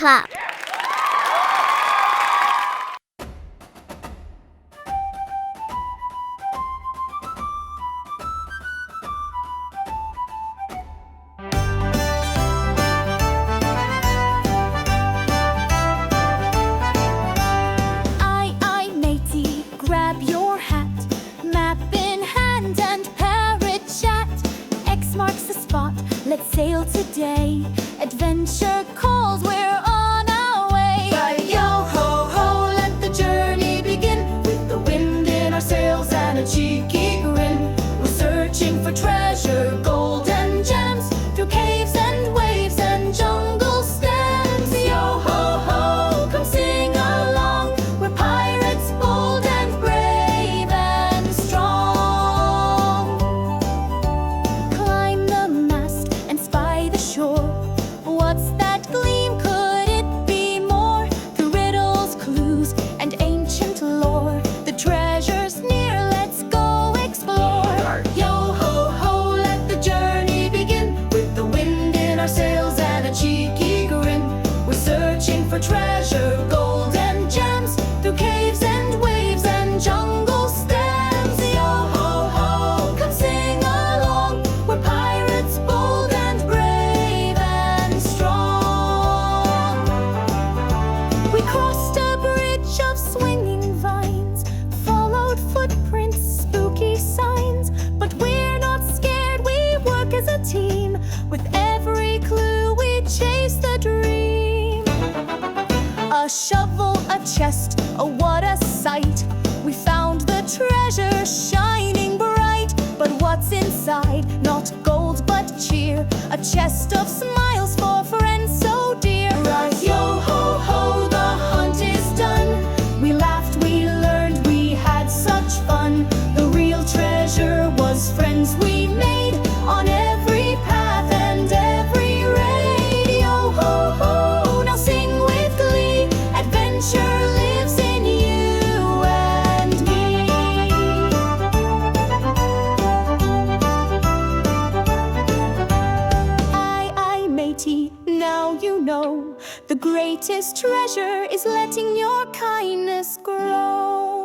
clap. Matey, grab your hat, map in hand and parrot chat. X marks the spot, let's sail today. Adventure calls, we're on our way. Yo-ho-ho, let the journey begin. With the wind in our sails and a cheeky grin. We're searching for treasure, gold and gems. Through caves and waves and jungle stems. Yo-ho-ho, come sing along. We're pirates, bold and brave and strong. Climb the mast and spy the shore. What's that gleam? Could it be more? Through riddles, clues, and ancient lore. The treasure's near, let's go explore. Yo-ho-ho, let the journey begin. With the wind in our sails and a cheeky grin. We're searching for treasure, gold and gems. Through caves and waves and jungle stems. Yo-ho-ho, come sing along. We're pirates, bold and brave and strong. We crossed a bridge of swinging vines, followed footprints, spooky signs. But we're not scared, we work as a team. With every clue we chase the dream. A shovel, a chest, oh what a sight. We found the treasure shining bright. But what's inside? Not gold but cheer. A chest of smiles for friends so dear. Right, yo-ho-ho, the hunt is done. We laughed, we learned, we had such fun. The real treasure was friends we made on every path and every raid. Yo-ho-ho, now sing with glee. Adventure lives in you and me. I, matey, now you know. The greatest treasure is letting your kindness grow.